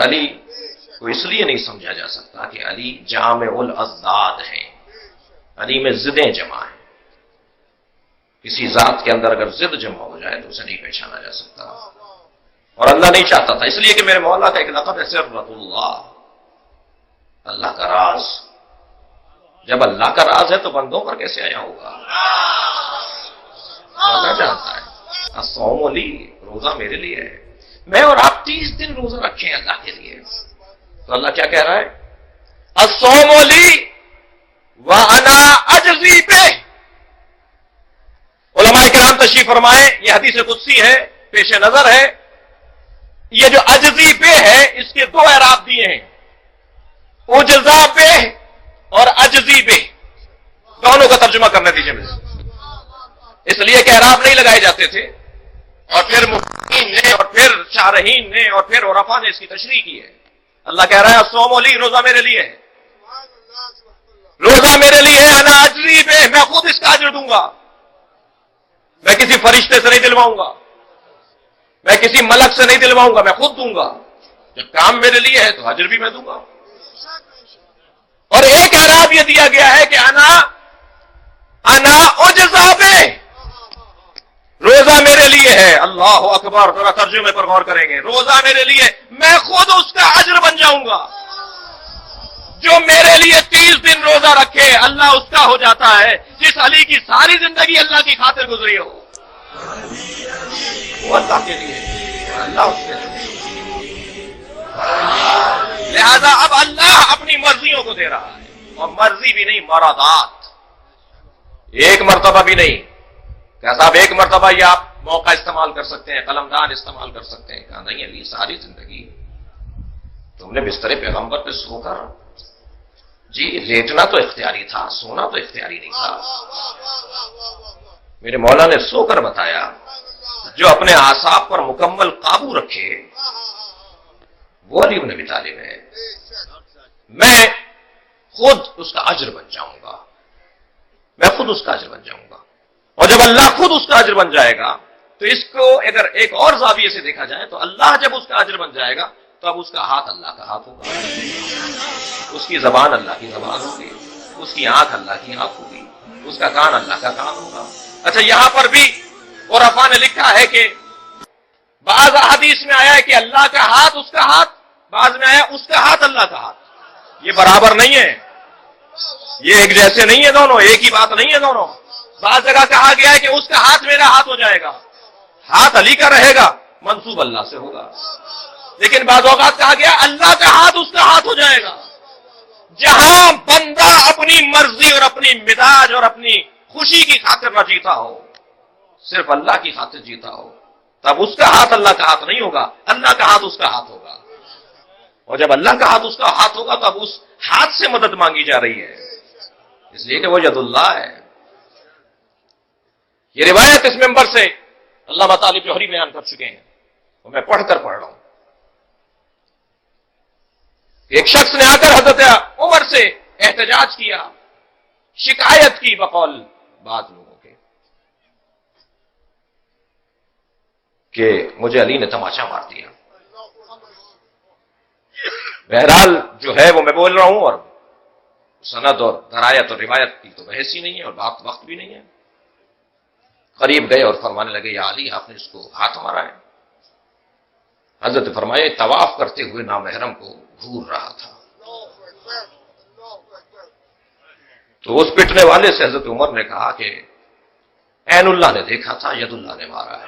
علی کو اس لیے نہیں سمجھا جا سکتا کہ علی جامع الاضداد ہیں، علی میں ضدیں جمع ہیں. کسی ذات کے اندر اگر ضد جمع ہو جائے تو اسے نہیں پہچانا جا سکتا. اور اللہ نہیں چاہتا تھا، اس لیے کہ میرے مولا کا ایک لقب ہے سرۃ اللہ، اللہ کا راز. جب اللہ کا راز ہے تو بندوں پر کیسے آیا ہوگا؟ اللہ جانتا ہے. الصوم لی، روزہ میرے لیے ہے. میں اور آپ 30 دن روزہ رکھیں اللہ کے لیے، تو اللہ کیا کہہ رہا ہے؟ الصوم لی وانا اجزی بہ. علماء کرام تشریف فرمائیں، یہ حدیث قدسی ہے، پیش نظر ہے. یہ جو اجزی بہ ہے اس کے 2 اعراب دیے ہیں، اجزا بہ اور اجزی بہ. دونوں کا ترجمہ کرنے دیجیے مجھے، اس لیے کہ اعراب نہیں لگائے جاتے تھے، اور پھر مفسرین نے اور پھر شارحین نے اور پھر عرفاء نے اس کی تشریح کی ہے. اللہ کہہ رہا ہے الصوم لی، روزہ میرے لیے ہے، روزہ میرے لیے ہے. انا اجزی بہ، میں خود اس کا اجر دوں گا. میں کسی فرشتے سے نہیں دلواؤں گا، میں کسی ملک سے نہیں دلواؤں گا، میں خود دوں گا. جب کام میرے لیے ہے تو اجر بھی میں دوں گا. اور ایک اعراب یہ دیا گیا ہے کہ انا اجزا بہ، روزہ میرے لیے ہے. اللہ اکبر، ذرا ترجمے پر غور کریں گے. روزہ میرے لیے، میں خود اس کا اجر بن جاؤں گا. جو میرے لیے 30 دن روزہ رکھے اللہ اس کا ہو جاتا ہے. جس علی کی ساری زندگی اللہ کی خاطر گزری ہو وہ اللہ کے لیے، اللہ اس کے لیے. لہذا اب اللہ اپنی مرضیوں کو دے رہا ہے، اور مرضی بھی نہیں، مرادات. ایک مرتبہ بھی نہیں کہ صاحب ایک مرتبہ یہ آپ موقع استعمال کر سکتے ہیں، قلمدان استعمال کر سکتے ہیں. کہا نہیں علی، ساری زندگی تم نے بستر پیغمبر پہ سو کر، جی لیٹنا تو اختیاری تھا، سونا تو اختیاری نہیں تھا. میرے مولا نے سو کر بتایا جو اپنے اعصاب پر مکمل قابو رکھے وہ علی بن ابی طالب ہے. میں خود اس کا اجر بن جاؤں گا، میں خود اس کا اجر بن جاؤں گا. اور جب اللہ خود اس کا اجر بن جائے گا تو اس کو اگر ایک اور زاویے سے دیکھا جائے تو اللہ جب اس کا اجر بن جائے گا تو اب اس کا ہاتھ اللہ کا ہاتھ ہوگا، اس کی زبان اللہ کی زبان ہوگی، اس کی آنکھ اللہ کی آنکھ ہوگی، اس کا کان اللہ کا کان ہوگا. اچھا، یہاں پر بھی عرفاء نے لکھا ہے کہ بعض احادیث میں آیا ہے کہ اللہ کا ہاتھ اس کا ہاتھ، بعض میں آیا اس کا ہاتھ اللہ کا ہاتھ. یہ برابر نہیں ہے، یہ ایک جیسے نہیں ہے، دونوں ایک ہی بات نہیں ہے دونوں. بعض جگہ کہا گیا ہے کہ اس کا ہاتھ میرا ہاتھ ہو جائے گا، ہاتھ علی کا رہے گا، منسوب اللہ سے ہوگا. لیکن بعض اوقات کہا گیا اللہ کا ہاتھ اس کا ہاتھ ہو جائے گا. جہاں بندہ اپنی مرضی اور اپنی مزاج اور اپنی خوشی کی خاطر نہ جیتا ہو، صرف اللہ کی خاطر جیتا ہو، تب اس کا ہاتھ اللہ کا ہاتھ نہیں ہوگا، اللہ کا ہاتھ اس کا ہاتھ ہوگا. اور جب اللہ کا ہاتھ اس کا ہاتھ ہوگا تو اب اس ہاتھ سے مدد مانگی جا رہی ہے، اس لیے کہ وہ ید اللہ ہے. یہ روایت اس ممبر سے علامہ طالب جوہری بیان کر چکے ہیں، اور میں پڑھ رہا ہوں. ایک شخص نے آ کر حضرت عمر سے احتجاج کیا، شکایت کی بقول بعض لوگوں کے کہ مجھے علی نے تماشا مار دیا. بہرحال جو ہے وہ میں بول رہا ہوں، اور سند اور درایت اور روایت کی تو بحث ہی نہیں ہے اور وقت بھی نہیں ہے. قریب گئے اور فرمانے لگے یا علی، آپ نے اس کو ہاتھ مارا ہے. حضرت فرمائے طواف کرتے ہوئے نامحرم کو گھور رہا تھا. تو اس پٹنے والے سے حضرت عمر نے کہا کہ عین اللہ نے دیکھا تھا، ید اللہ نے مارا ہے.